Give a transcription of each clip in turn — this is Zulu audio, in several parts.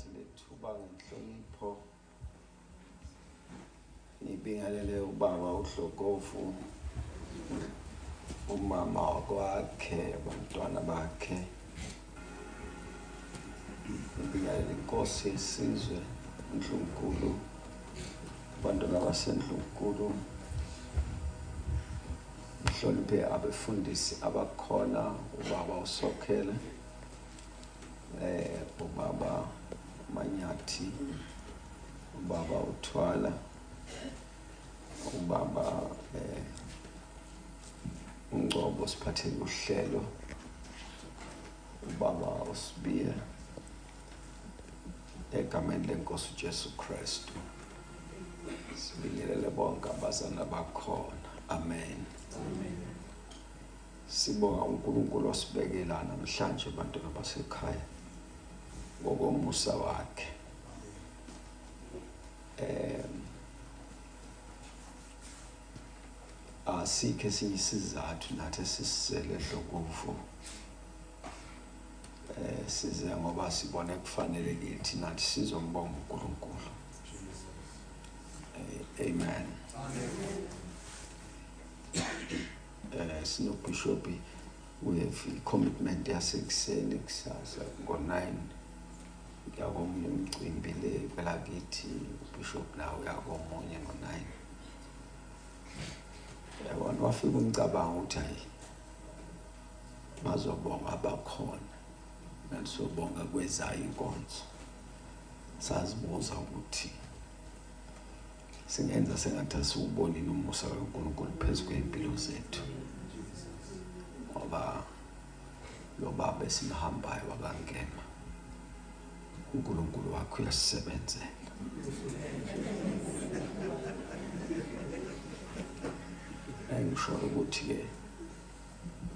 ngithathe lethuba ngenhlonipho ngibingelele ubaba uHlokovu, umama wakwakhe, abantwana bakhe. Ngibingelele inkosi yesizwe uNkulunkulu, abantwana baseNkulunkulu. Ngihloniphe abefundisi abakhona, ubaba uSokhele, ubaba Manyathi, ubaba uThwala, ubaba uNgcobo siphathele uhlelo, ubaba uSibiya, egameni lenkosi uJesu Kristu. Sibingelele bonke abazana bakhona. Amen. Sibonga uNkulunkulu osibekela namhlanje abantwana basekhaya ngokomusa wakhe. Asikho siyisizathu nathi sisele Hlokovu. Size ngoba sibone kufanele kithi nathi sizombonga uNkulunkulu. Amen. Sinobishop we have commitment yasekuseni kusasa ngo-9 yakomunye umcimbi le kwelakithi. Bishop nawe yakomunye ngo-9. Yabona wafika umcabango ukuthi hayi bazobonga abakhona nanisobonga kwezayo inkonzo. Sazibuza ukuthi singenza sengathi asiwubonile umusa kaNkulunkulu phezu kwempilo zethu, ngoba lo baba esimhambayo wakangena, uNkulunkulu wakho uyasebenzela. Ngisho ukuthi ke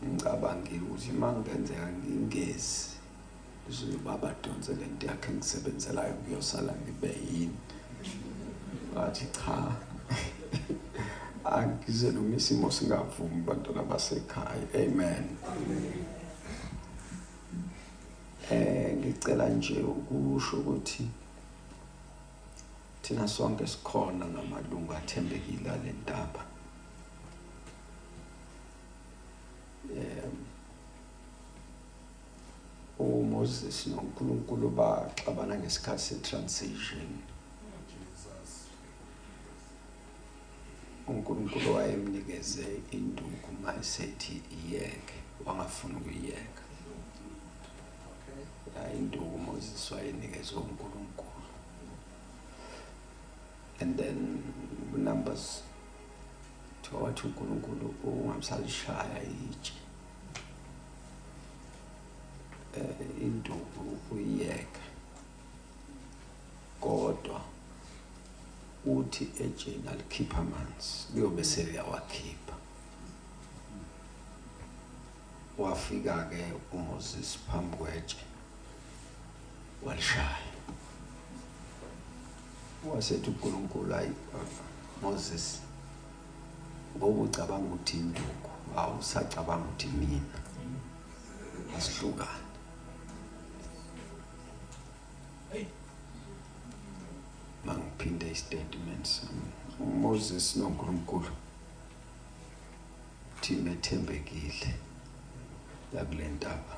ngicabangile ukuthi mangenzeka ngingezi uzobaba donse lento yakhe ngisebenzelayo kuyosala ngibe yini. Bathi cha, angize noma isimo singavumi bantwana basekhaya. Amen. Ngicela nje ukusho ukuthi thina sonke sikhona ngamalungu athembekile ale ndaba. uMoses noNkulunkulu baxabana ngesikhathi se-transition. uNkulunkulu wayemnikeze induku mayesethi iyeke, wangafuni ukuyiyeka. Induku uMoses wayenikezwe uNkulunkulu. And then Numbers wathi uNkulunkulu ungamsalishaya itshe, induku uyiyeka, kodwa uthi ejeni alikhipha amanzi kuyobe seliyawakhipha. Wafika-ke uMoses phambi kwetshe walishaya. Wasethi uNkulunkulu, hayi Moses, ngoba ucabanga ukuthi induku, awusacabanga ukuthi mina, asihlukane. Mangiphinde istatements uMoses noNkulunkulu team ethembekile la kule ntaba,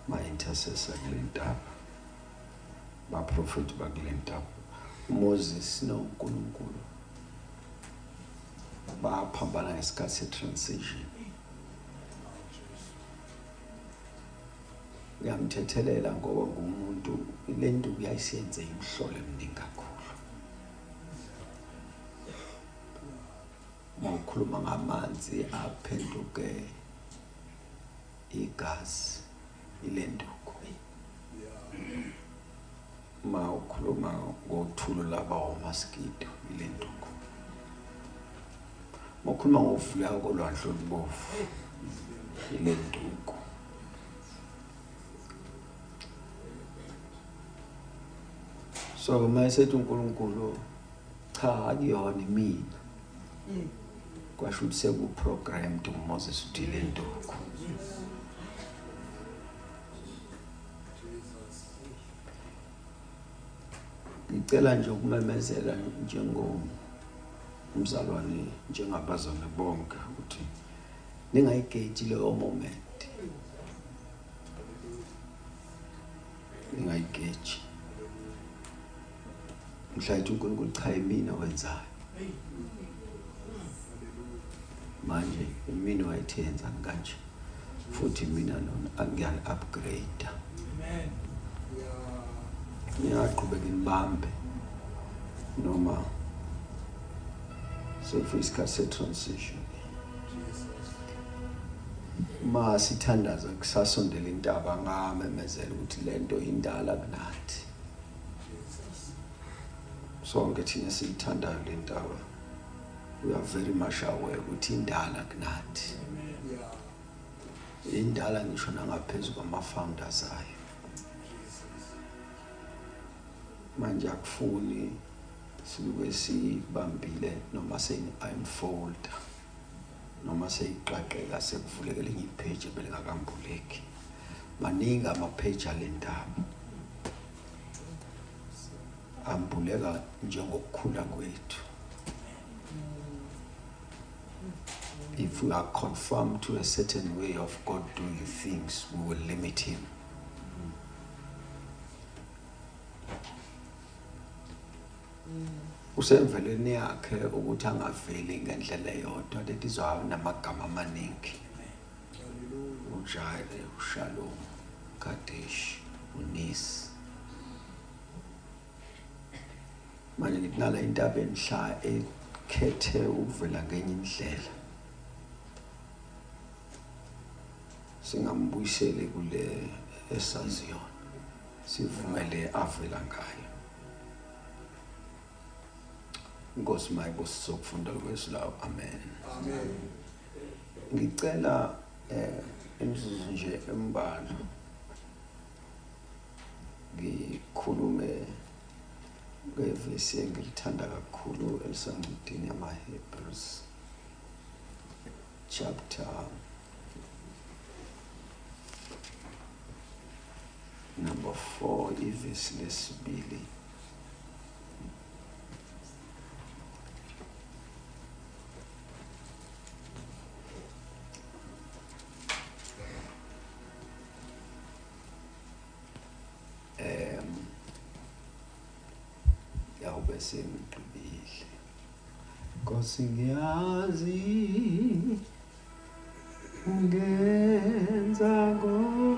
ma-intercessor kule ntaba, baprofethi bakule ntaba. uMoses noNkulunkulu baphambana ngesikhathi se-transition. Ngiyamthethelela ngoba ngumuntu le nduku yayisenze imhlolo eminingi kakhulu. Mawukhuluma ngamanzi aphenduke igazi, ile nduku. Mawukhuluma ngothulu laba wamaskito, ile nduku. Mawukhuluma ngovuka kolwandle olubovu, ile nduku. So mayesethi uNkulunkulu cha akuyona mina, kwasho ukuthi sekuprogrammed uMoses uthi le nduku. ngicela nje ukumemezela njengomzalwane njengabazalwane bonke ukuthi ningayigate leyo moment, ningayigate. Mhlawumbe uNkulunkulu cha yimina wenzayo manje, imina wayithenza kanje futhi mina nona angiyali-upgrade. Amen. Ngiyaqhubeka ngibambe noma sefika isikhathi se-transition. Ma sithandaza kusasondela intaba ngamemezela ukuthi lento indala kunathi. Sonke thina siyithandayo le ntaba. We are very much aware ukuthi indala kunathi. Indala ngisho nangaphezulu kwama-founders ayo. Manje akufuni sibe sibambile noma seyi-unfold noma seyiqaqeka sekuvulekele enye ipage ebelingakambuleki. Maningi amapage ale ndaba ambuleka njengokukhula kwethu. If we are conformed to a certain way of God doing things, we will limit him. Usemveleni yakhe ukuthi angaveli ngendlela eyodwa lethi izwa namagama amaningi. Ujayele, uShalom, Kadesh, uNisi. Manje nginala indaba enhla ekhethe ukuvela ngenye indlela. Singambuyisele kule esaziyo. Sivumele avela ngayo. Inkosi mayibo sizokufunda kwesilawo. Amen. Amen. Ngicela imizuzu nje embalwa ngikhulume ngevesi engilithanda kakhulu elisangidini yamaHebrews chapter number 4 ivesi lesibili. Sengibile Nkosi ngiyazi ungenza konke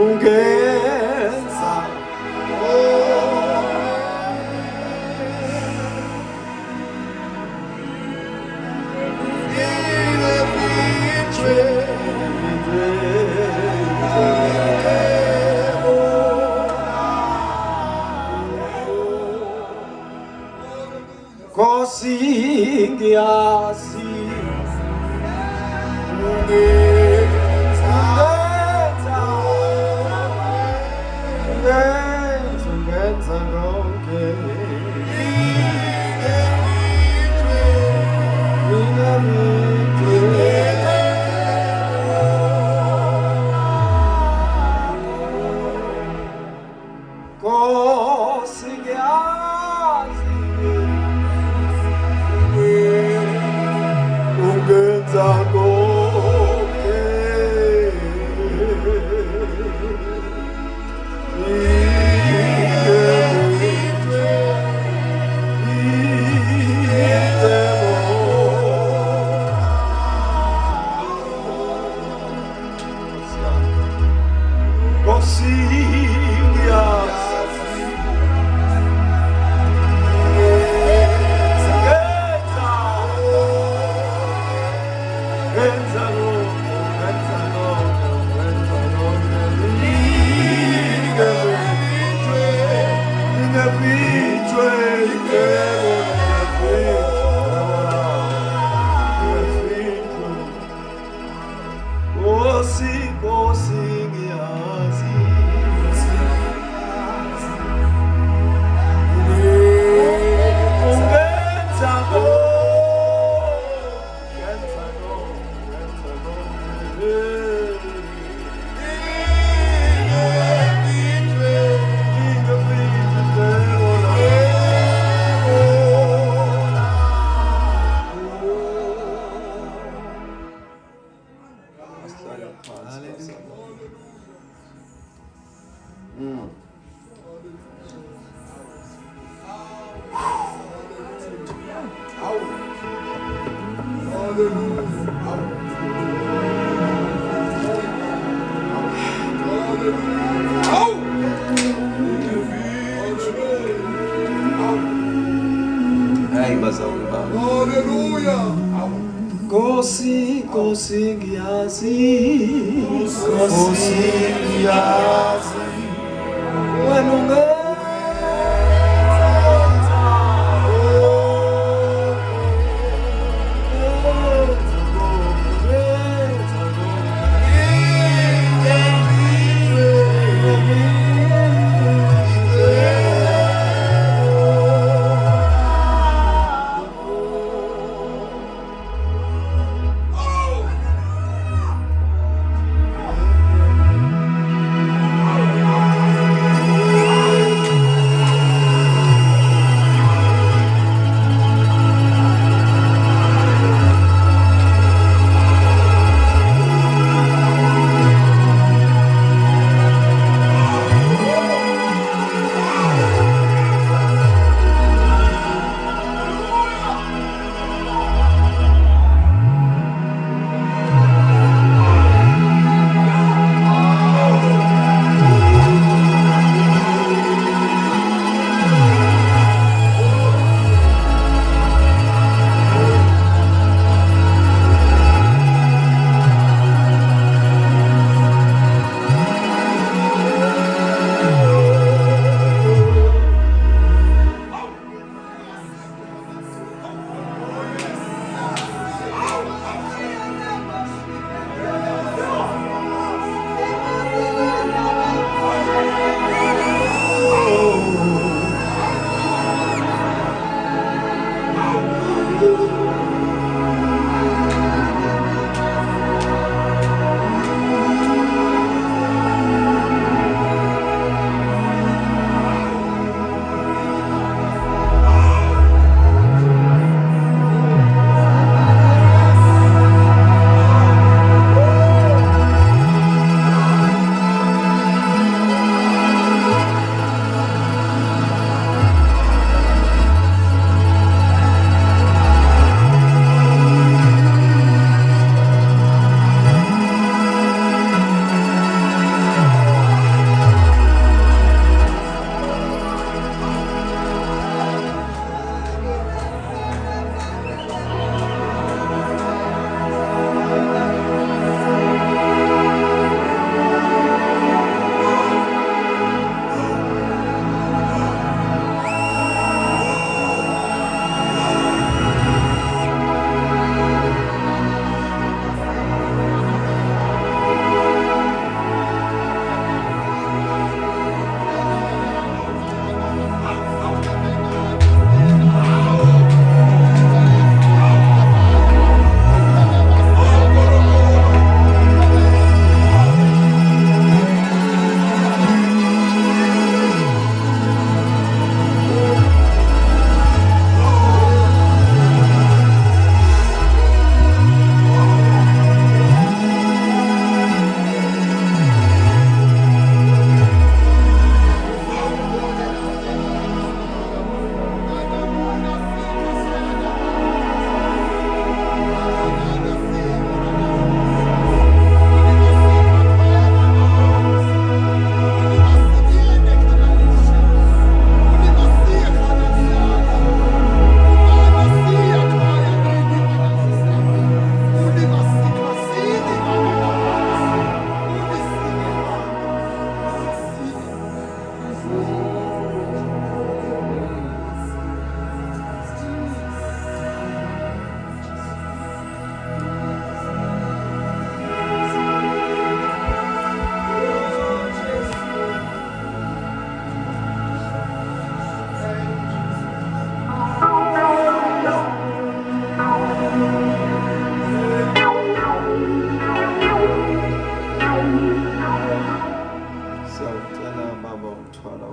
ungenza Nkosi ngiyazi ungenza konke Nkosi ngiyazi ungenza konke Nkosi ngiyazi Hayi bazalwane bami. Haleluya. Nkosi ngiyazi. Nkosi ngiyazi. Wena ungenza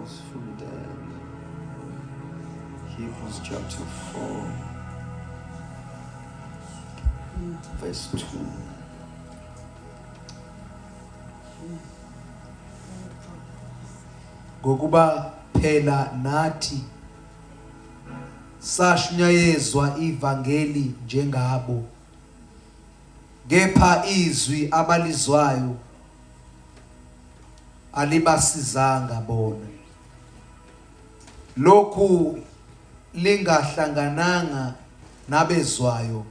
sifunde Hebrews chapter 4 verse 2. Ngokuba phela nathi sashunyayezwa ivangeli njengabo, kepha izwi abalizwayo alibasizanga bona, lokhu lingahlangananga nabezwayo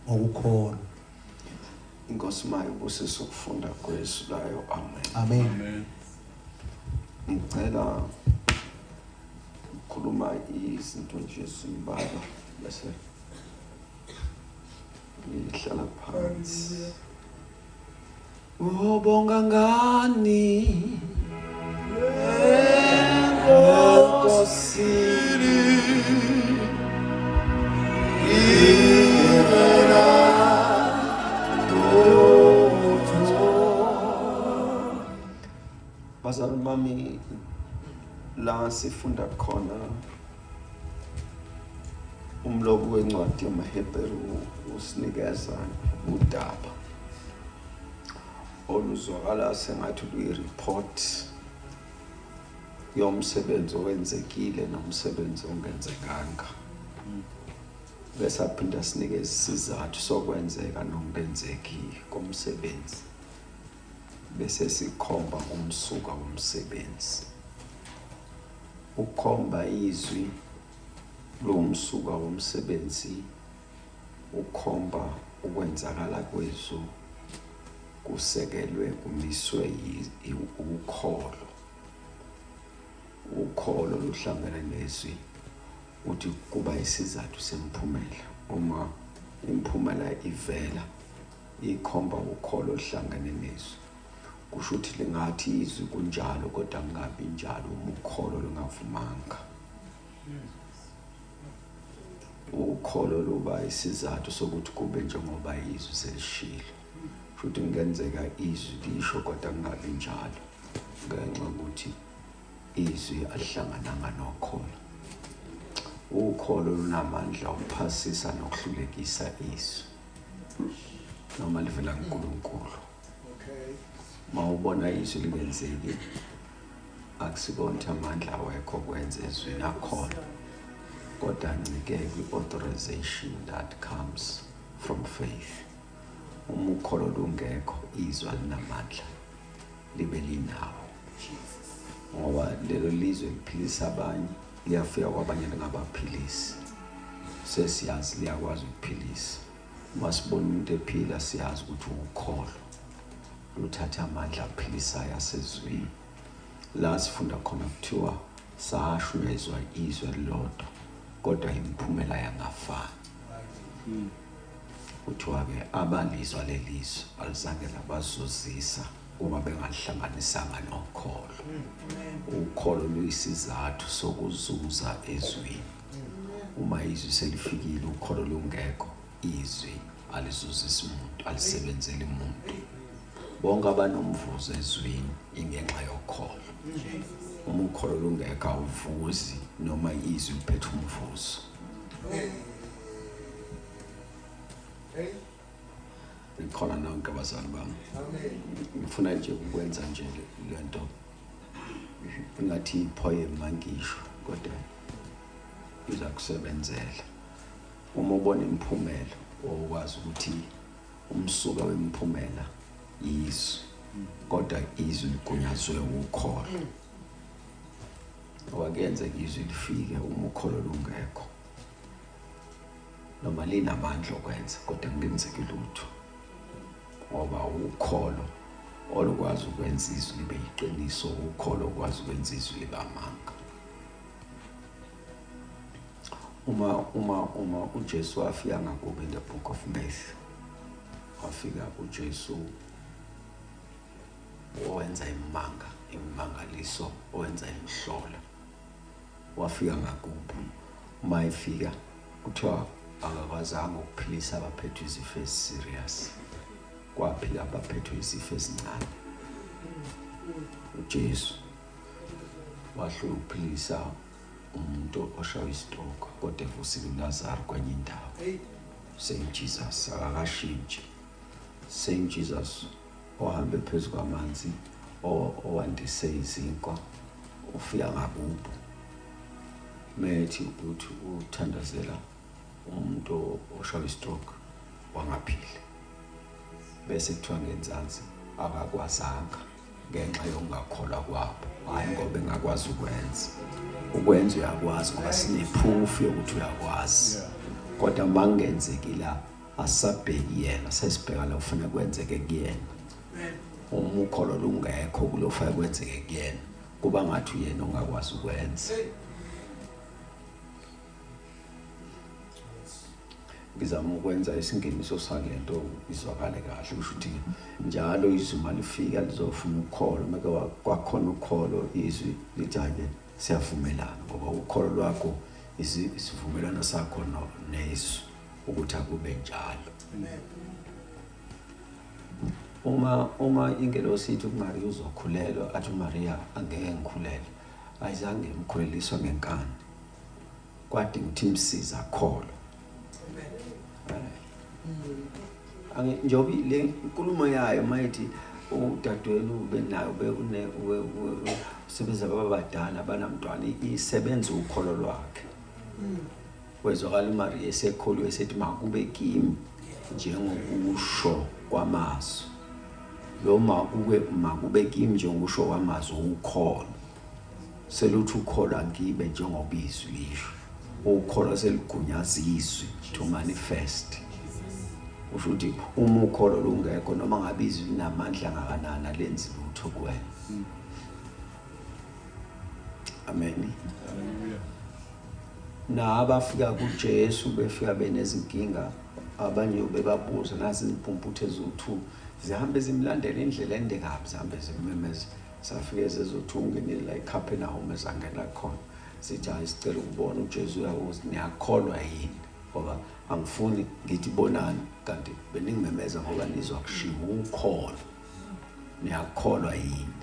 ngokukholwa. Inkosi mayo busisa ukufunda kwezwi layo. Amen. Amen. Ngicela ukukhuluma izinto nje ezimbalwa bese ngihlala phansi. Wokubonga ngani enkosini ngivela bazali bami, la sifunda khona umlobo wencwadi yamaHebheru usinikeza udaba oluzwakala sengathi luyi-report yomsebenzi owenzekile nomsebenzi ongenzekanga, bese aphinda sinikeza isizathu sokwenzeka nokungenzeki komsebenzi, bese sikhomba umsuka womsebenzi. Ukhomba izwi lomsuka womsebenzi, ukhomba ukwenzakala kwezwi kusekelwe kumiswe ukholo. Ukholo luhlangene nezwi uthi kuba isizathu semphumela. Uma imphumela ivela ikhomba ukholo oluhlangene nezwi, kusho ukuthi lingathi izwi kunjalo kodwa kungabi njalo uma ukholo lungavumanga. Ukholo luba isizathu sokuthi kube njengoba izwi selishilo, futhi kungenzeka izwi lisho kodwa kungabi njalo ngenxa yokuthi izwi alihlangananga nokholo. Ukholo lunamandla okuphasisa nokuhlulekisa izwi noma livela kuNkulunkulu. Mawubona izwi lingenzeki, akusikona amandla awekho kwenza ezweni akhona, kodwa ncike kwi-authorization that comes from faith. Uma ukholo lungekho, izwi alinamandla libe linawo, ngoba lelo lizwe liphilisa abanye, liyafika kwabanye lingabaphilisi. Sesiyazi liyakwazi ukuphilisa. Uma sibona umuntu ephila siyazi ukuthi ukholo luthatha amandla aphilisayo asezwini. La sifunda khona kuthiwa sashunyezwa izwi elilodwa kodwa imiphumela yangafani. Kuthiwa-ke abalizwa lelizwi alizange labazuzisa uma bengalihlanganisanga nokholo. Ukholo luyisizathu sokuzuza ezwini. Uma izwi selifikile ukholo lungekho, izwi alizuzisa umuntu, alisebenzeli umuntu. Bonke abanomvuzo ezwini ingenxa yokholo. Uma ukholo lungekho awuvuzi noma izwi liphethe umvuzo. Ngikhona nonke abazali bami. Ngifuna nje ukwenza nje lento ingathi ipoem mangisho kodwa iza kusebenzela. Uma ubona imphumela okwazi ukuthi umsuka wemphumela izwi, kodwa izwi ligunyazwe ukholo. Owakenza izwi lifike uma ukholo lungekho, noma linamandla okwenza kodwa kungenzeki lutho, ngoba ukholo olukwazi ukwenza izwi libe yiqiniso, ukholo okwazi ukwenza izwi libe amanga. Uma uJesu wafika ngakubo in the book of Matthew, wafika uJesu owenza imangaliso, owenza imhlola, wafika ngakubo. Uma efika kuthiwa akakwazanga ukuphilisa abaphethwe izifo eziserious, kwaphila abaphethwe izifo ezincane. uJesu wahlula ukuphilisa umuntu oshawa istroke kodwa evusile uLazarus kwenye indawo. Same Jesus akakashintshi. Same Jesus ohambe phezu kwamanzi owandise izinkwa ufika ngakubo. Methi uthi uthandazela umuntu oshawa istroke wangaphili. Bese kuthiwa ngenzansi akakwazanga ngenxa yokungakholwa kwabo. Hayi ngoba engakwazi ukwenza uyakwazi ngoba sineproof yokuthi uyakwazi. Kodwa mangenzeki la asabheki yena sesibheka la ufuna kwenzeke kuyena. Uma ukholo lungekho kulofuna kwenzeke kuyena kuba ngathi uyena ongakwazi ukwenza. Ngizama ukwenza isingeniso salento izwakale kahle kusho ukuthi njalo izuma lifika lizofuna ukholo meke kwakhona ukholo izwi lithi ake siyavumelana ngoba ukholo lwakho isivumelano sakho nesu ukuthi akube njalo. Uma ingelosi ithi uMaria uzokhulelwa athi uMaria angeke ngikhulele ayizange imkhuleliswa ngenkani kwade ngithi msiza kholo. Njobi le inkulumo yayo mayithi udadewenu benayo sebenza babadala banamntwana isebenza ukholo lwakhe. Wezwakala uMaria esekholwe esethi makube kimi njengokusho kwamazwi. Lo makube kimi njengokusho kwamazwi ukholo. Seluthi ukholo angibe njengoba izwi lisho. Ukholo seligunyazwa izwi to manifest. Usho ukuthi uma ukholo lungekho noma ngabe izwi linamandla ngakanani lenzi lutho kuwena. Amen. Hallelujah. Na abafika kuJesu befika benezinkinga abanye bebabuza nazi impumphuthe ezo2 zihambe zimlandela indlela ende kabi zihambe zimemeza safike ezo2 ngenile la eCapernaum ezangena khona sithi ayisicela ukubona uJesu uyakuthi niyakholwa yini ngoba angifuni ngithi bonani kanti beningimemeza ngoba nizwa kushiwo ukholo niyakholwa yini.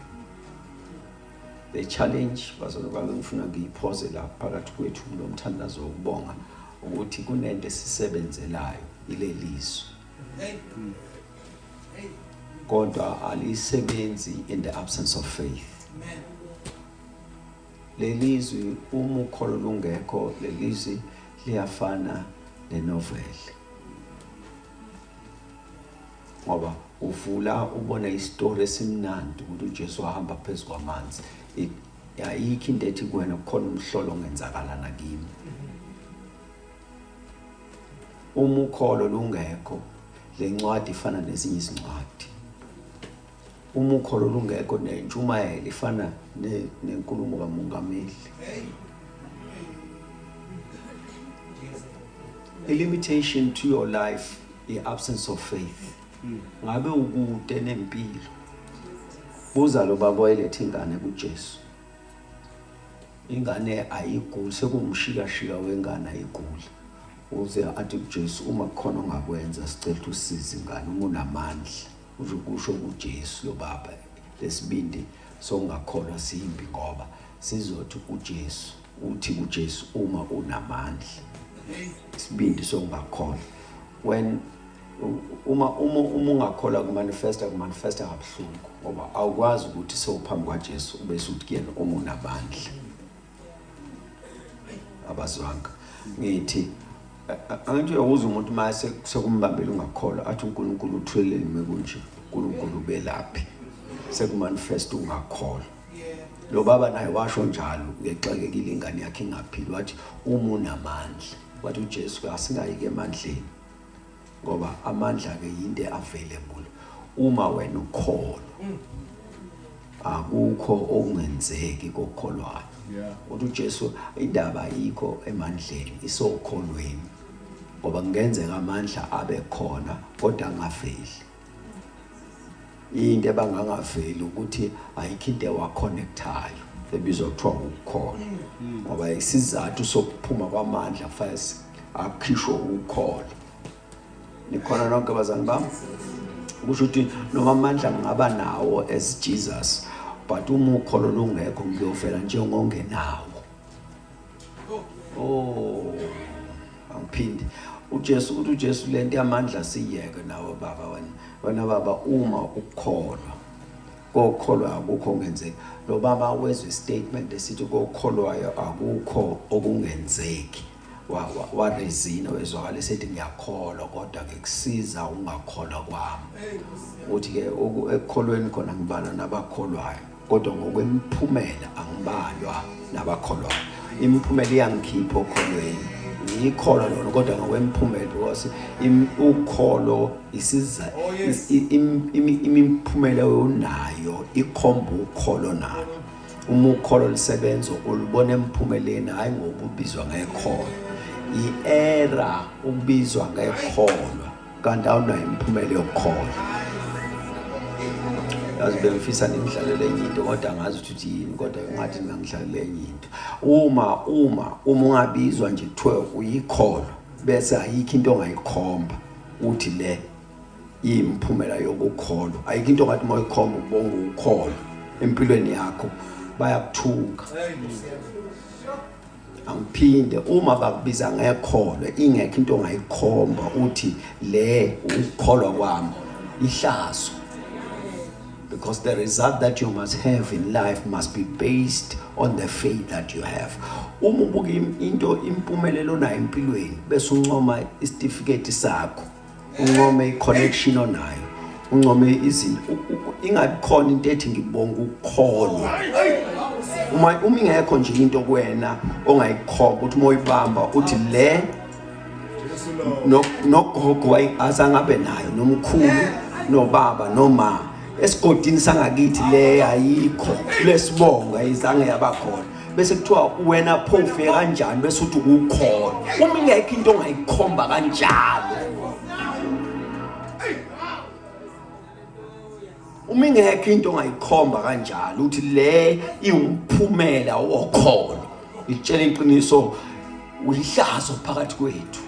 The challenge bazokwazi ngifuna ngiyiphoze la phakathi kwethu kulomthandazo wokubonga ukuthi kunento esisebenzelayo ilelizwe kodwa alisebenzi in the absence of faith. Lelizwi uma ukholo lungekho lelizwi liyafana nenovel ngoba uvula ubona istory esimnandi ukuthi uJesu wahamba phezu kwamanzi. Ayikho into ethi kuwena kukhona umhlolo ongenzakala nakimi. Uma ukholo lungekho lencwadi ifana nezinye izincwadi. Uma ukholo lungekho nentshumayelo ifana nenkulumo kaMongameli. A limitation to your life, the absence of faith. Ngabe ukude nempilo. Buza lo baba oyelethe ingane kuJesu. Ingane ayiguli sekumshika wengane ayiguli. Uze athi kuJesu uma kukhona ongakwenza sicela usize ingane uma unamandla. Uzokusho kuJesu lo baba lesibindi songakholwa simbi ngoba sizothi kuJesu uthi kuJesu uma unamandla. Isibindi songakholwa. When uma ungakholwa kumanifesta kabuhlungu ngoba awukwazi ukuthi sewuphambi kwaJesu ubese uthi kuyena uma unamandla. Abazwanga ngithi angithi uyabuza umuntu mase sekumbambela ungakholwa athi uNkulunkulu uthweleni mekunje uNkulunkulu belaphi sekumanifesta ungakholwa. Lo baba naye washo njalo ngexakekile ingane yakhe ingaphili wathi uma unamandla wathi uJesu asingayike emandleni ngoba amandla ke yinto available uma wena ukholo. Akukho okungenzeki kokholwayo. Uthi uJesu indaba ayikho emandleni isokholweni ngoba kungenzeka amandla abe khona kodwa angaveli. Into ebangangaveli ukuthi ayikho into ewaconnectayo ebizwa kuthiwa ukukholwa ngoba isizathu sokuphuma kwamandla first akhishwe ukukholwa. Nikhona nonke abazali bami kusho ukuthi noma amandla ngaba nawo as Jesus but uma ukholo lungekho ngiyofela njengongenawo. Oh, angiphindi uJesu lento yamandla siyeke nawe baba wena baba uma ukholwa kokholwa akukho ongenzeki. Lo baba wezwe statement esithi kokholwayo akukho okungenzeki. Warezina wezwakala esethi ngiyakholwa kodwa ngikusiza ungakholwa kwami. Uthi ke ekukholweni khona ngibala nabakholwayo kodwa ngokwemphumela angibalwa nabakholwayo. Imiphumela iyangikhipha okholweni. Ngikholwa lona kodwa ngokwemphumela because ukholo isiza imiphumela yonayo ikhomba ukholo nalo. Uma ukholo lisebenza ulubona emphumeleni hayi ngokubizwa ngekholo. I-era ubizwa ngekholwa kanti awunayo imiphumela yokholwa. Yazi bengifisa ngidlalele enye into kodwa angazi ukuthi yini kodwa ngathi ngangidlalele enye into. Uma ungabizwa nje kuthiwe uyikholo bese ayikho into ongayikhomba uthi le imphumela yokukholwa. Ayikho into ngathi moyikhomba ubonga ukholo empilweni yakho bayakuthuka. Angiphinde uma bakubiza ngekholo ingekho into ongayikhomba uthi le ukukholwa kwami ihlazo. Because the result that you must have in life must be based on the faith that you have. Uma ubuka into impumelelo nayo empilweni bese uncoma isitifiketi sakho, uncome iconnection onayo, uncome izinto. Ingabikhona into ethi ngibonga ukukholwa. Uma ingekho nje into kuwena ongayikhomba ukuthi moyibamba uthi le nogogo asangabe nayo nomkhulu nobaba noma esigodini sangakithi le ayikho lesibonga izange yabakhona bese kuthiwa wena phofu kanjani bese uthi ukukholwa. Uma ingekho into ongayikhomba kanjalo, uma ingekho into ongayikhomba kanjalo uthi le iwumphumela wokholo, itshela iqiniso uyihlazo phakathi kwethu.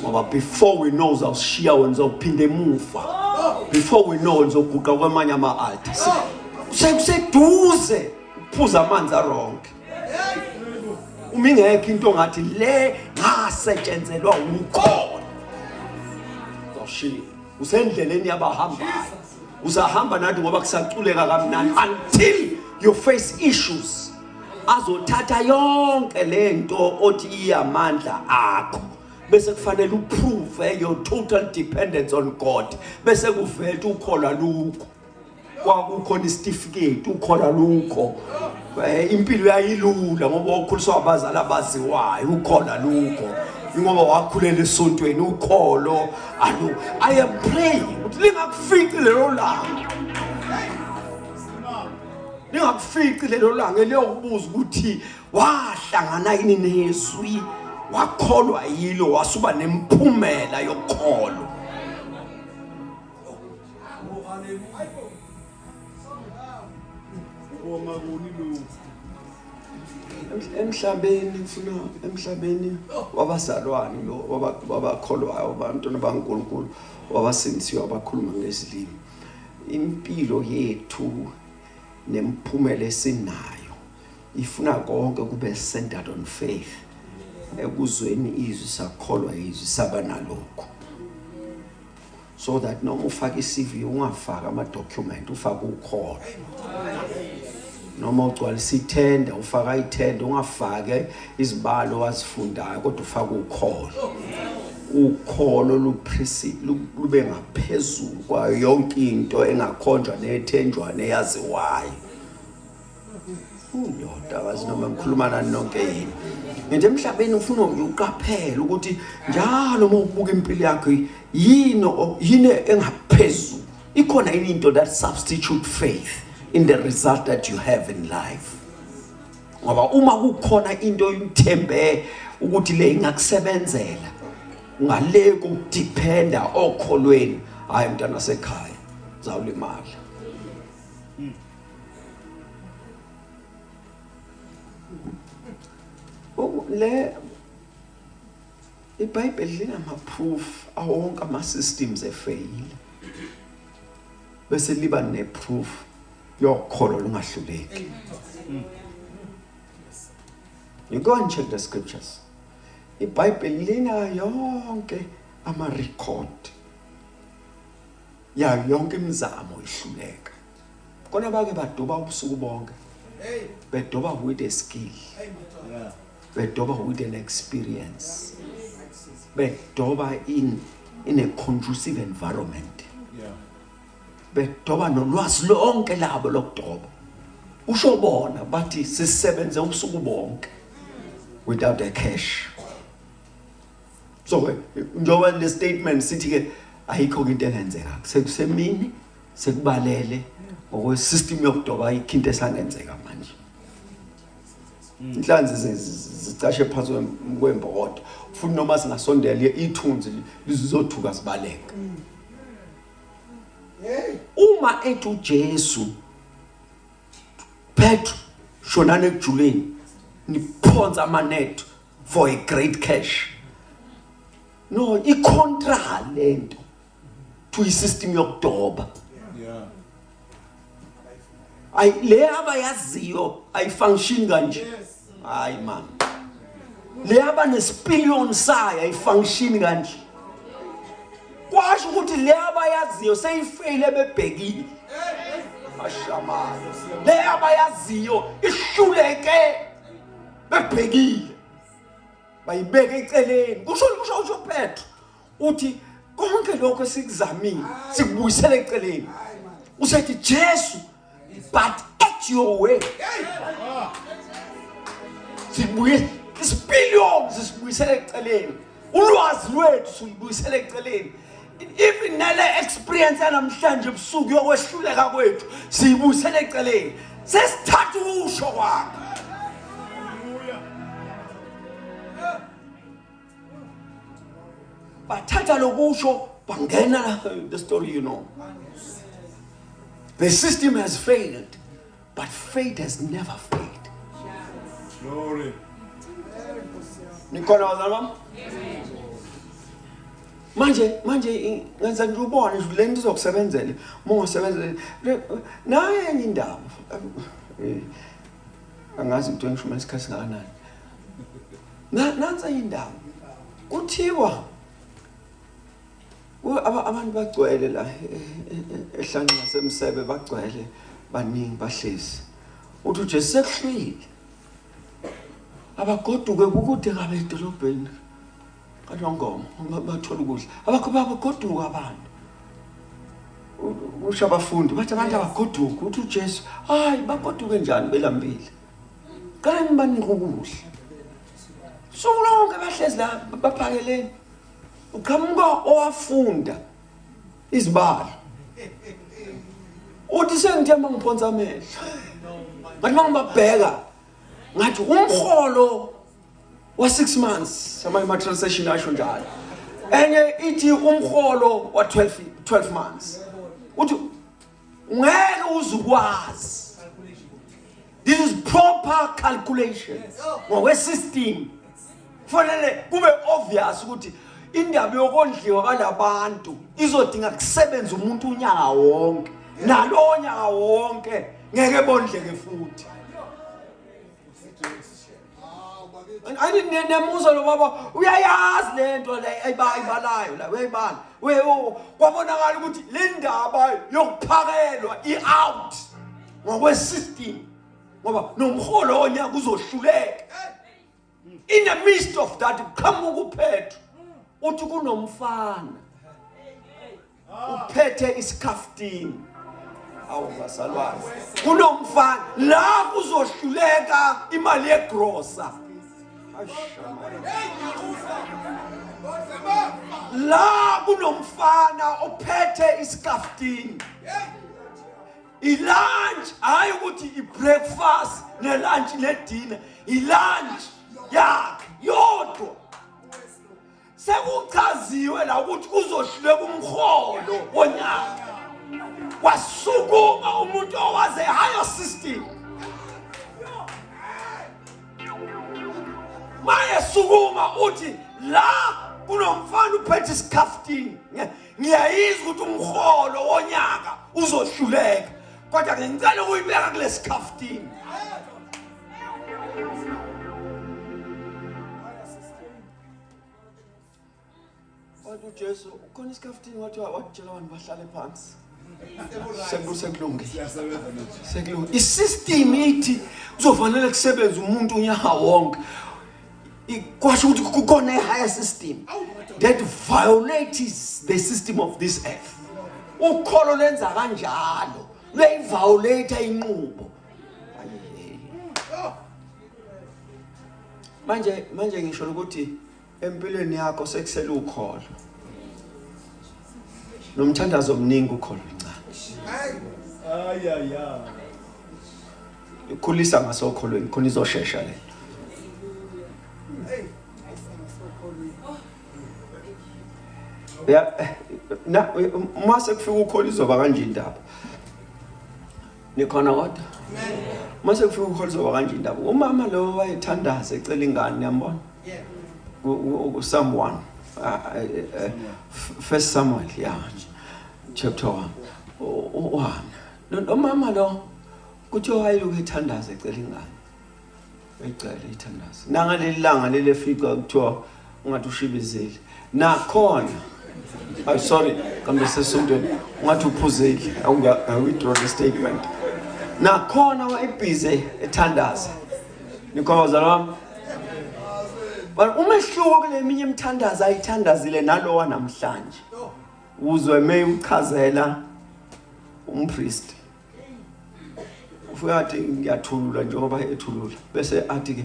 Ngoba before we know uzawushiya wenza uphinde emuva. Before we know ngizoguqa kwamanye ama-altar sekuseduze ukuphuza amanzi aronke. Uma ingekho into ngathi le ngasetshenzelwa ukholo uzawushiya usendleleni yabahambayo. Uzahamba nathi ngoba kusaculeka kamnandi until you face issues. Azothatha yonke lento othi iyamandla akho bese kufanele uprove your total dependence on God. Bese kuvela ukholwa lukho. Kwakukhona isitifiketi ukholwa lukho. Impilo yayilula ngoba ukhuliswa abazali abaziwayo ukholwa lukho. Ngoba wakhulela esontweni ukholo alo. I am praying ukuthi lingakufici lelo langa. Lingakufici lelo langa eliyokubuza ukuthi wahlangana yini nezwi. Wakholwa yilo wasuba nemphumela yokholo. Emhlabeni wabazalwane lo wabakholwayo abantu nabaNkulunkulu wabasindisiwe abakhuluma ngezilimi. Impilo yethu nemphumela esinayo ifuna konke kube centered on faith. Ekuzweni izwi sakholwa izwi saba nalokho. So that noma ufaka iCV ungafaka ama-document ufaka ukholo. Noma ugcwalisa ithenda ufaka ithenda ungafake izibalo wazifundayo kodwa ufaka ukholo. Ukholo lube ngaphezulu kwayo yonke into engakhonjwa nethenjwa neyaziwayo. Unyoda wazi noma ngikhuluma nani nonke yini. Nje emhlabeni ufuna uqaphela ukuthi njalo uma ubuka impilo yakho yini engaphezulu. Ikhona into that substitute faith in the result that you have in life. Ngoba uma kukhona into oyithembe ukuthi le ingakusebenzela ungaleke ukudependa okholweni hayi mntana sekhaya zawulimala. Le iBhayibheli linama-proof awonke ama-systems efail bese liba ne-proof yokholo lungahluleki. You go and check the scriptures. IBhayibheli lina yonke ama-record ya yonke imizamo ihluleka. Kona bake badoba ubusuku bonke. Bedoba with a skill. Bedoba with an experience. Bedoba in a conducive environment. Bedoba nolwazi lonke labo lokudoba. Ushobona bathi sisebenze ubusuku bonke without a cash. So njoba le statement sithi ke ayikho into engenzeka. Sekusemini sekubalele ngokwe system yokudoba ikinto esangenzeka manje. Inhlanzi zicashe phansi kwembokodo. Futhi noma singasondela ithunzi lizothuka sibaleka. Uma ethu Jesu Petro shonana ekujuleni niphonza amanet for a great cash. No, ikontra lento to isystem yokudoba. Ay le abayaziyo ay function kanje. Hayi man. Le aba nesipillion sayo ay function kanje. Kwasho ukuthi le abayaziyo seyifeyile bebhekile. Mashamana. Le abayaziyo ihluleke bebhekile. Bayibeka eceleni. Kusho Petro uthi konke lokho sikuzamile sikubuyisela eceleni. Usethi Jesu but at your way. Sibuye isipillion sisibuyisela eceleni. Ulwazi lwethu silibuyisela eceleni. Even nale experience yanamhlanje ebusuku yokwehluleka kwethu siyibuyisela eceleni. Sesithatha usho kwakhe. Bathatha lokusho bangena the story you know. The system has failed, but faith has never failed. Glory. Nikhona wazalwa? Manje ngenza nje ubone nje lento izokusebenzela. Mongasebenzela naye enye indaba. Angazi into engisho isikhathi ngakanani. Nansi indaba. Kuthiwa abantu bagcwele la ehlanga lasemsebe bagcwele baningi bahlezi. Uthi Jesu sekuhlwile. Abagoduke ukude kabe edolobheni. Kanjongoma bathola ukudla. Abagoduka abantu. Usho abafundi bathi abantu abagoduka uthi uJesu hayi bagoduke njani belambile. Kani banika ukudla. Solonke bahlezi la baphakeleni. Uqhamuka owafunda izibalo. Uthi sengithemba ngiphonsa amehlo. Ngathi mangibabheka ngathi umholo wa 6 months sama translation asho njalo. Enye ithi umholo wa 12 months. Uthi ngeke uzukwazi. This is proper calculation. Ngokwe system. Kufanele kube obvious ukuthi indaba yokondliwa kalabantu izodinga kusebenza umuntu unyaka wonke. Nalonyaka wonke ngeke bondleke futhi. I didn't nemuza lo baba uyayazi lento le ayibalayo la uyayibala. Kwabonakala ukuthi le ndaba yokuphakelwa i-out ngokwe system. Ngoba nomholo onyaka uzohluleka. In the midst of that qhamuka uPetro uthi kunomfana uphethe iskaftini awubasalwazi kunomfana la kuzohluleka imali yegrosa la kunomfana ophethe iskaftini ilunch hayi ukuthi ibreakfast nelunch nedinner ilunch yakhe yodwa sekuchaziwe la ukuthi kuzohluleka umholo wonyaka wasukuma umuntu owaze higher system maye sukuma uthi la kunomfana uphethe iskaftini ngiyayizwa ukuthi umholo wonyaka uzohluleka kodwa ke ngicela ukuyibeka kulesikhafutini. Wathi uJesu ukhona isikhaftini wathi watshela abantu bahlale phansi. Sekulungile. Sekulungile. Isystem ithi kuzofanele kusebenza umuntu unyaka wonke. Kwasho ukuthi kukhona i-higher system that violates the system of this earth. Ukholo lenza kanjalo, lwe-violate inqubo. Manje ngisho ukuthi empilweni yakho sekusele ukholo. Nomthandazo omningi ukholo incane. Ayaya. Ikhulisa ngasokholweni khona izoshesha le. Ya na mase kufika ukholo izoba kanje indaba. Nikhona kodwa? Mase kufika ukholo izoba kanje indaba. Umama lo wayethandaza ecela ingane yambona. Someone First Samuel, yeah, chapter 1. No mama lo kuthiwa wayeluke ethandaza ecela ingane. Ecela ithandaza. Nanga lelilanga lelefika kuthiwa ungathi ushibizile. Nakhona I'm sorry, kambe sesondweni ungathi uphuzile. I withdraw the statement. Nakhona wayebhize ethandaza. Nikhoza lami. But umehluko kule eminye imithandazo ayithandazile nalowa namhlanje. Uzwe meyuchazela umpriest. Ufika athi ngiyathulula njengoba ethulula. Bese athi ke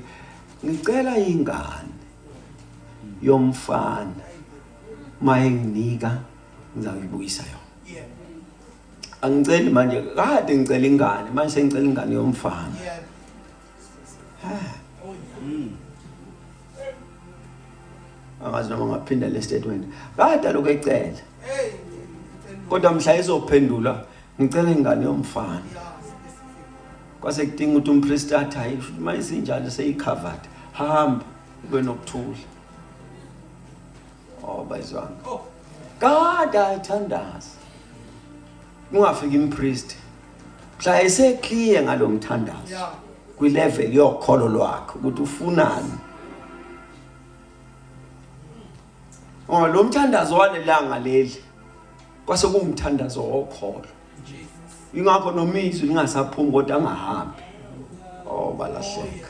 ngicela ingane yomfana mayenginika ngizayibuyisa yona. Angiceli manje kade ngicela ingane manje sengicela ingane yomfana. Angazi noma ngaphinda le statement. Kade lokho ecela. Kodwa mhla izophendula ngicela ingane yomfana. Kwase kudinga ukuthi umpriest athi hayi manje sinjalo seyicovered. Hamba ube nokuthula. Oh bayizwanga. Kade ayithandaza. Ungafika impriest. Mhla esekliye ngalomthandazo. Kwi level yokholo lwakhe ukuthi ufunani. Lo mthandazo walelanga leli kwase kumthandazo wokholo. Ingakho nomizwi lingasaphumi kodwa angahambi. Oh balahleka.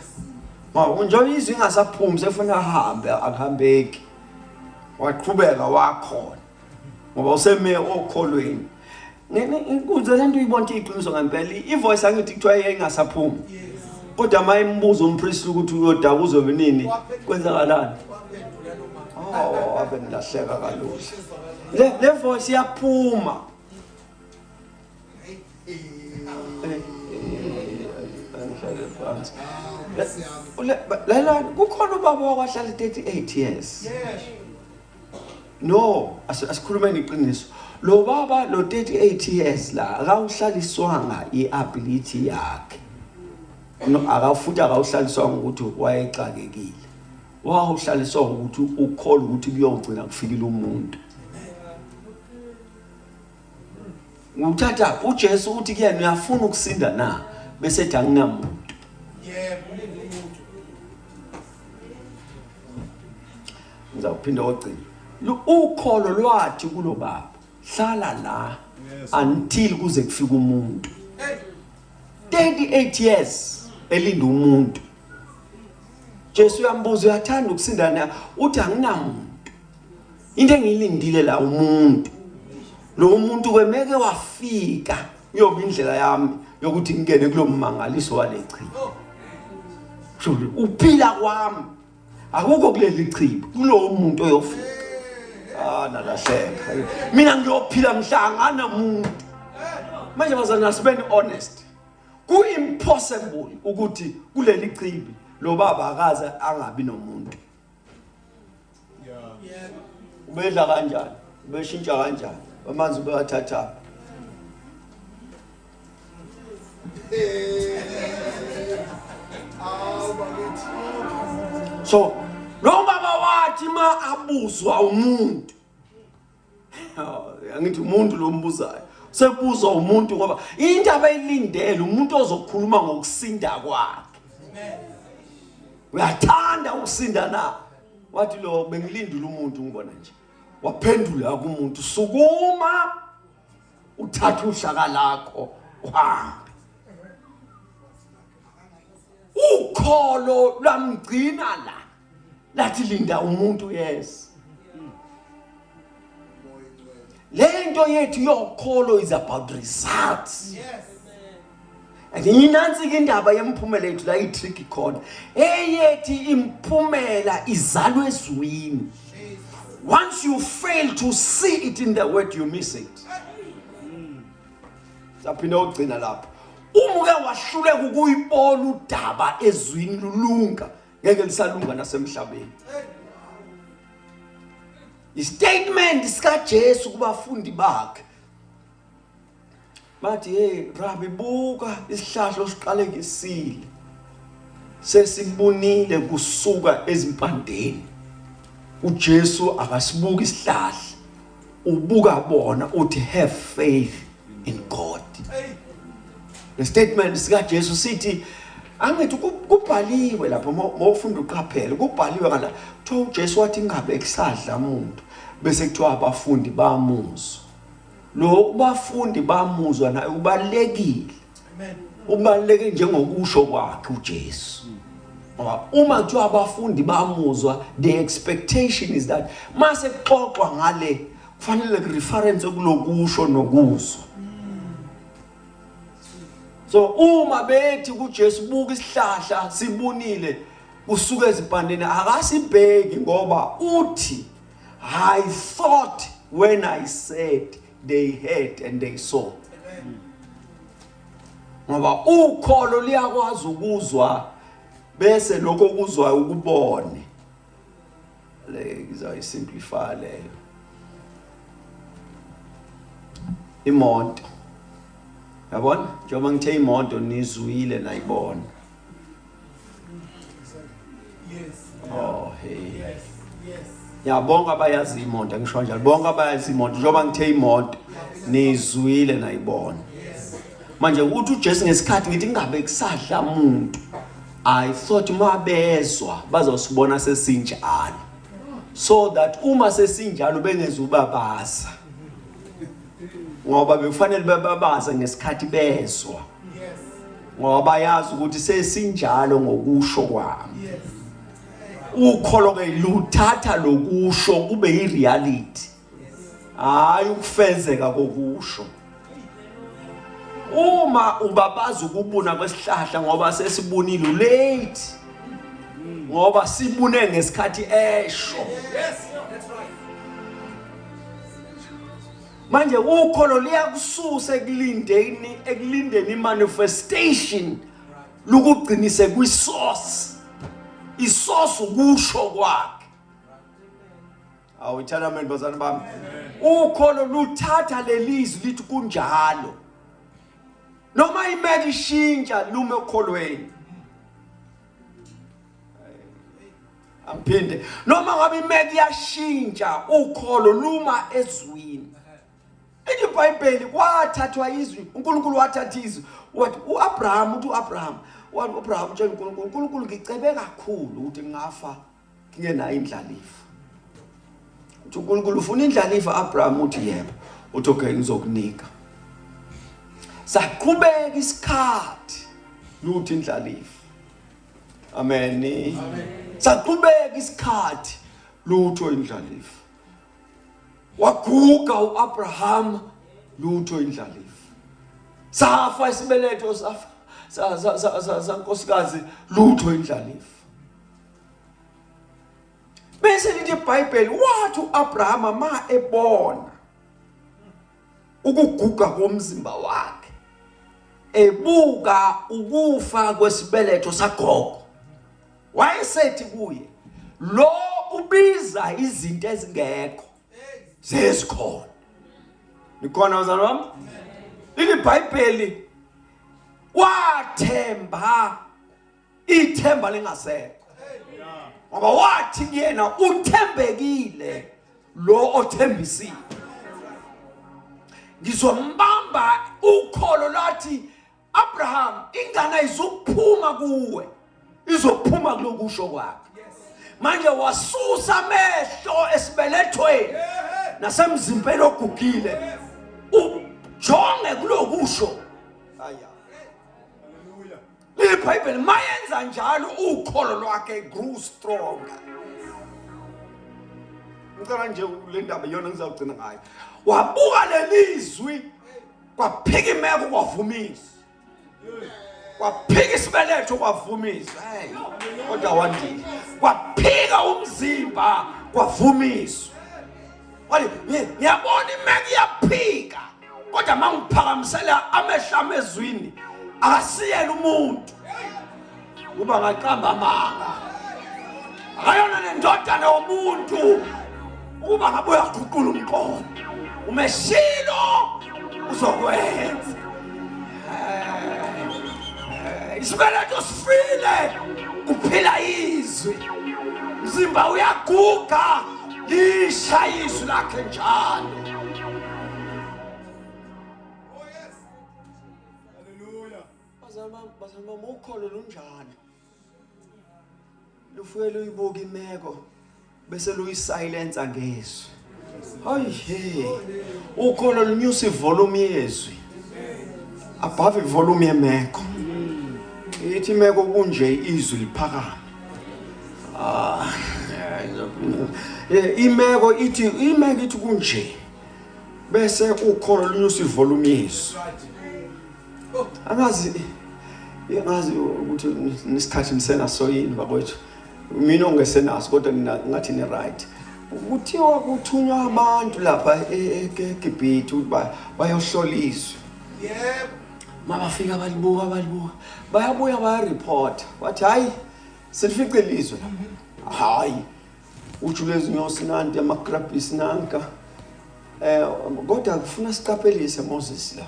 Njengoba izwi lingasaphumi sefuna ahambe akuhambeki. Waqhubeka wakhona. Ngoba useme okholweni. Inkuze lento uyibona iqiniso ngempela. Ivoice angithi kuthiwa yayingasaphumi. Kodwa mayimbuza umpriest ukuthi uyodaba uzobe nini kwenzakalani. Oh, abengilahleka kalula. Le voice iyaphuma. La kukhona ubaba wakwahlala 38 years. No, asikhulumeni iqiniso. Lo baba lo 38 years la akawuhlaliswanga iability yakhe. No, akafuthi akawuhlaliswanga ukuthi wayexakekile. Wawuhlaliswa ukuthi ukhole ukuthi kuyogcina kufikile umuntu. Nguthatha uJesu uthi kuyena uyafuna ukusinda na bese ethi anginamuntu. Yebo, umuntu. Ngizawuphinda ogcina. Ukholo lwathi kulo baba hlala la until kuze kufike umuntu. 38 years elinda umuntu. Jesu uyambuza uyathanda ukusinda na uthi anginamuntu. Into engiyilindile la umuntu. Lo muntu kwemeke wafika uyoba indlela yami yokuthi ngene kulomangaliso walechibi. Shulu uphila kwami akukho kuleli chibi kulo muntu oyofika. Nalahleka. Mina ngiyophila mhlangana umuntu. Manje bazana sibe honest. Ku impossible ukuthi kuleli chibi lo baba akaza angabi nomuntu. Yeah. Ubedla kanjani? Ubeshintsha kanjani? Amanzi bayathatha. So, lo baba wathi ma abuzwa umuntu. Angithi umuntu lo mbuzayo. Sekuzwa umuntu ngoba into abayilindele umuntu ozokhuluma ngokusinda kwakhe. Uyathanda ukusinda na? Wathi lo bengilindile umuntu ngibona nje. Waphendula kumuntu sukuma uthatha uhlaka lakho uhambe. Ukholo lwamgcina la. Lathi linda umuntu yes. Lento yethu yokholo is about results. Yes. And inansi ke indaba yemphumela yethu la itricky khona. Eyethi imphumela izalwe ezwini. Once you fail to see it in the word, you miss it. Saphinda ugcina lapho. Umuke wahluleka ukuyibona udaba ezwini lulunga, ngeke lisalunga nasemhlabeni. Istatement sika Jesu kubafundi bakhe. Bathi hey Rabbi buka isihlahla osiqale ngesile. Sesibunile kusuka ezimpandeni. uJesu akasibuki isihlahla. Ubuka bona uthi have faith in God. The statement sika Jesu sithi angithi kubhaliwe lapho mawufunda uqaphela kubhaliwe ngala kuthiwa uJesu wathi ingabe kusadla umuntu bese kuthiwa abafundi bamuzwa. Lo bafundi bamuzwa naye ubalekile. Amen. Ubaleke njengokusho kwakhe uJesu. Ngoba uma kuthiwa abafundi bamuzwa, the expectation is that mase kuxoxwa ngale kufanele reference kulokusho nokuzwa. So uma bethi kuJesu buka isihlahla sibunile kusuka ezimpandeni akasibheki ngoba uthi I thought when I said they heard and they saw. Ngoba ukholo liyakwazi ukuzwa bese lokho kuzwa ukubone. Le izayisimplify leyo. Imoto. Yabona? Njengoba ngithe imoto nizwile nayibona. Yes. Oh hey. Yes. Yes. Yabonga abayazi imoto ngisho kanjalo. Bonke abayazi imoto njengoba ngithe imoto nizwile nayibona. Manje uthi uJesu ngesikhathi ngithi ingabe kusadla umuntu. I thought mabezwa bazosibona sesinjalo. So that uma sesinjalo bengezubabaza. Ngoba bekufanele bebabaza ngesikhathi bezwa. Yes. Ngoba yazi ukuthi sesinjalo ngokusho kwami. Yes. Ukholo ke luthatha lokusho kube ireality. Hayi ukufezeka kokusho. Uma ubabaza ukubuna kwesihlahla ngoba sesibunile late. Ngoba sibune ngesikhathi esho. Yes. That's right. Manje ukholo liyakususa ekulindeni manifestation lokugcinise kwisource. Isource ukusho kwakhe. Awuthanda mina bazana bami. Ukholo luthatha lelizwi lithi kunjalo. Noma imeki ishintsha lume ukholweni. Amphinde noma ngabe imeki yashintsha ukholo luma ezwini. IBhayibheli kwathathwa izwi uNkulunkulu wathatha izwi wathi uAbraham uthi uAbraham wathi uAbraham utshela uNkulunkulu ngicebe kakhulu ukuthi ngafa ngingenayo indlalifa. Uthi uNkulunkulu ufuna indlalifa Abraham uthi yebo. Uthi okay ngizokunika. Saqhubeka isikhathi luthi indlalifa. Amen. Amen. Saqhubeka isikhathi lutho indlalifa. Waguga uAbraham lutho indlalifa. Safa isibeletho safa nkosikazi lutho indlalifa. Bese lithi iBhayibheli wathi uAbraham ma ebona ukuguga komzimba wakhe ebuka ukufa kwesibeletho sagogo wayesethi kuye lo ubiza izinto ezingekho sezikhona. Nikhona bazalwa bami? Leli iBhayibheli wathemba ithemba lingasekho. Ngoba wathi yena uthembekile lo othembisile. Ngizombamba ukholo lathi Abraham ingane izophuma kuwe. Izophuma kulokusho kwakhe. Manje wasusa amehlo esibelethweni nasemzimbeni ogugile. Ujonge kulokusho. Aya. IBhayibheli mayenza njalo ukholo lwakhe grew stronger. Ngicela nje le ndaba yona ngizawugcina ngayo. Wabuka lelizwi kwaphika imeko kwavumisa. Kwaphika isibeletho kwavumisa. Hey, kodwa wandile. Kwaphika umzimba kwavumisa. Wali ngiyabona imeko iyaphika. Kodwa mangiphakamisela amehlo amezwini akasiyela umuntu. Kuba ngaqamba amanga. Akayona nendodana yomuntu. Ukuba ngabe uyaguqula umqondo. Umeshilo uzokwenza. Isibeletho sifile kuphila izwi. Umzimba uyaguga lisha izwi lakhe njalo. Oh yes. Hallelujah. Bazama ukholo lunjani. Lufike luyibuka imeko bese luyisilence ngezwi. Hayi hey. Ukholo lunyusa ivolume yezwi. Above ivolume yemeko. Ithi imeko kunje izwi liphakama. Imeko ithi kunje. Bese ukholo lunyusa ivolume yezwi. Angazi ukuthi nisikhathi nisena so yini bakwethu. Mina ongesenaso kodwa ngathi ni right. Kuthiwa kuthunywa abantu lapha eGibhithe bayohloliswa. Yebo. Mabafika balibuka bayabuya bayareport wathi hayi selifice ilizwe lapha. Hayi uthi lezi nyosi nanti amakrabis nanka kodwa kufuna siqaphelise Moses la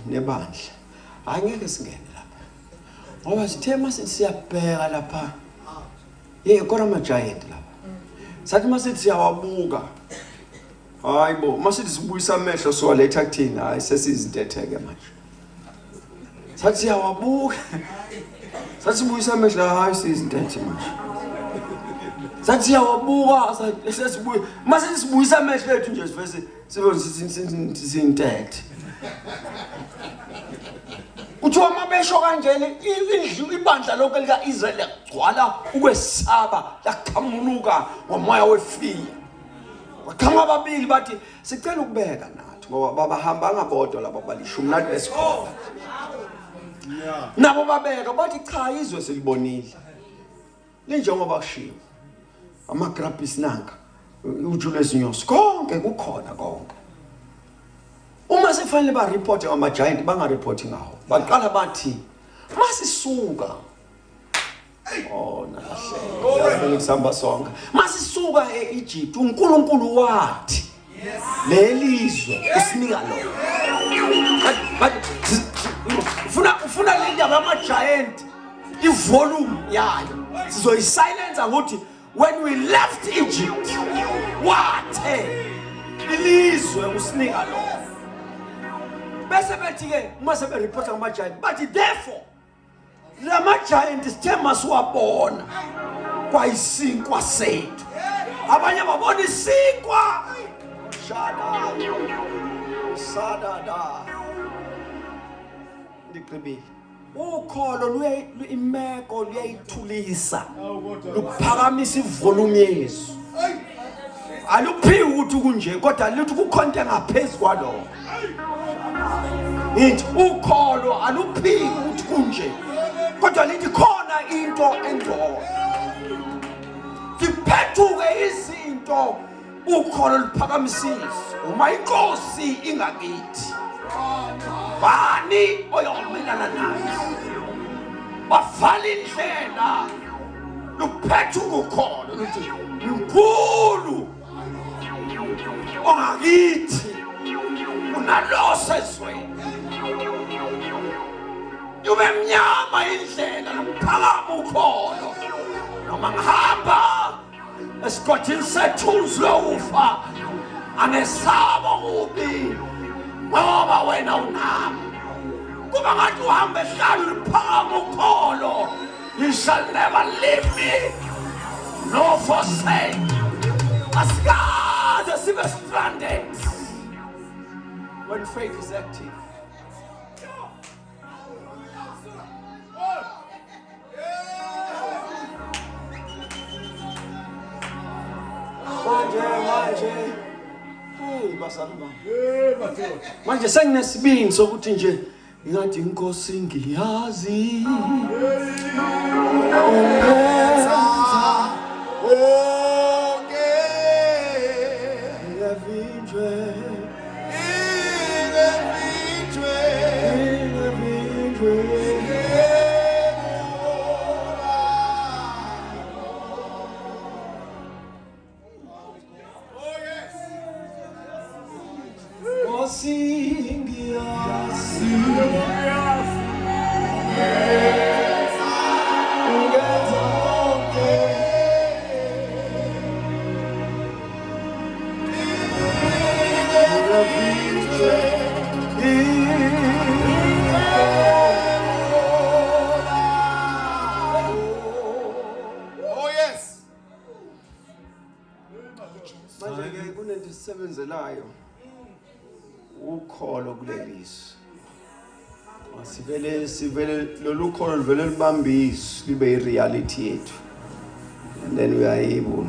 nebandla. Hayi ngeke singene lapha. Ngoba sithe mase siyabheka lapha. Kodwa ama-giant lapha. Sathi masithi siyawabuka. Hayibo, masithi sibuyisa amehlo siwaletha kuthina, hayi sesizindetheke manje. Sathi siyawabuka. Sathi sibuyisa amehlo, hayi sizindethe manje. Sathi siyawabuka, sesibuya. Masithi sibuyisa amehlo ethu nje sivese sibe sindethe. Kuthiwa mabesho kanjene indlu ibandla lonke lika Israel yagcwala ukwesaba laqhamunuka ngomoya wefiya. Wakhanga ababili bathi sicela ukubeka nathi ngoba babahamba ngabodwa laba balishumi nathi besikhola. Nabo babeka bathi cha izwe selibonile. Linjengoba kushiwo. Amagrapis nanka uJulius Nyosi konke kukhona konke. Uma sefanele ba report ama giant banga report ngawo. Baqala bathi masisuka. Nalahle. Ngisamba sonke. Masisuka eEgypt uNkulunkulu wathi. Yes. Lelizwe usinika lona. Ufuna le ndaba ama giant ivolume yayo. Sizoyisilence ukuthi when we left Egypt wathi ilizwe usinika lona. Bese bethi ke mase be report ngama giant but therefore lama giant sithe masiwabona kwayisinkwa sethu abanye babona isinkwa shada sadada ndiqibile ukholo imeko luyayithulisa luphakamisa ivolume yesu aluphi ukuthi kunje kodwa lithi kukhonto ngaphezulu kwalokho. Ithi ukholo aluphi ukuthi kunje kodwa lithi khona into engcono. Siphethuke izinto ukholo luphakamisisa uma inkosi ingakithi. Bani oyomelana nayo bavala indlela luphethuka ukholo luthi mkhulu ongakithi unalose ezweni. Yube mnyama indlela luphakama ukholo noma ngihamba esigodini sethuzi lokufa angesaba kubi ngoba wena unami. Kuba ngathi uhambe hlala uphakama ukholo. You shall never leave me nor forsake. Asikaze sibe stranded when faith is active. Manje. Hey basaluma. Manje senginesibindi sokuthi nje ngathi inkosi ngiyazi. Manje kunento sisebenzelayo ukholo kulelizwe. Sivele lolu kholo livele libambise libe ireality yethu. And then we are able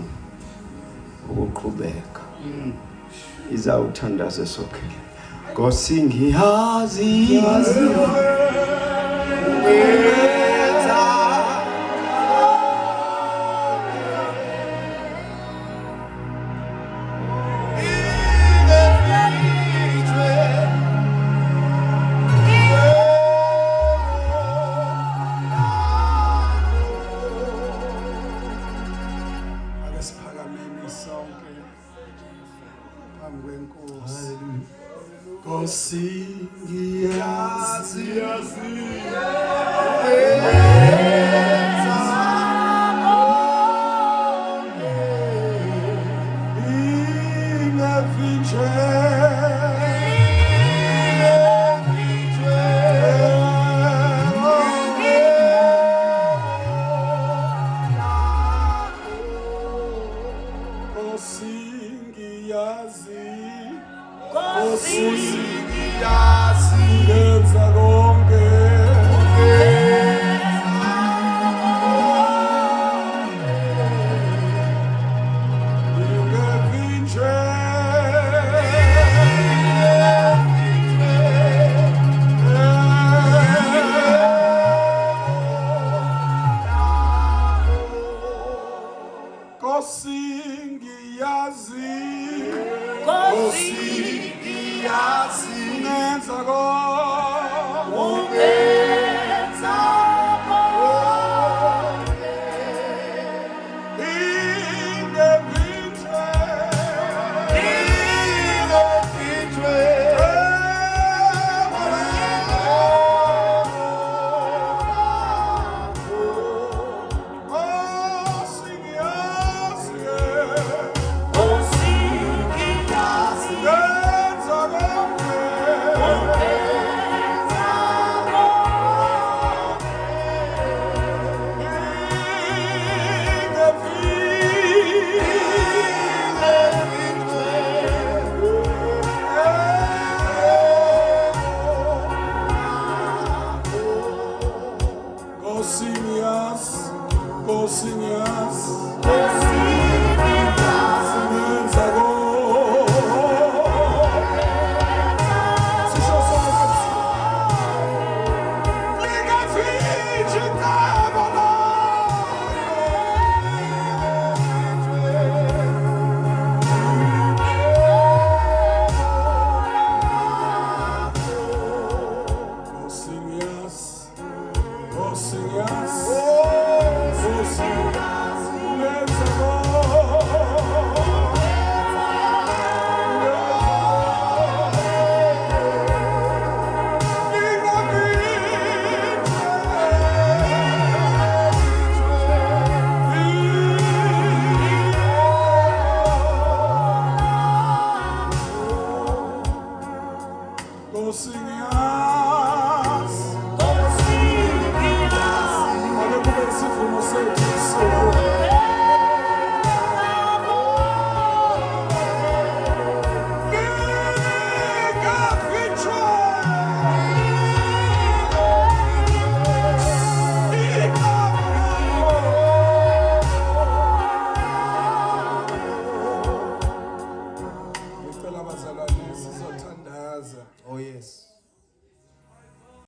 ukuqhubeka. Izawuthandaza sokhele. Nkosi ngiyazi. usingile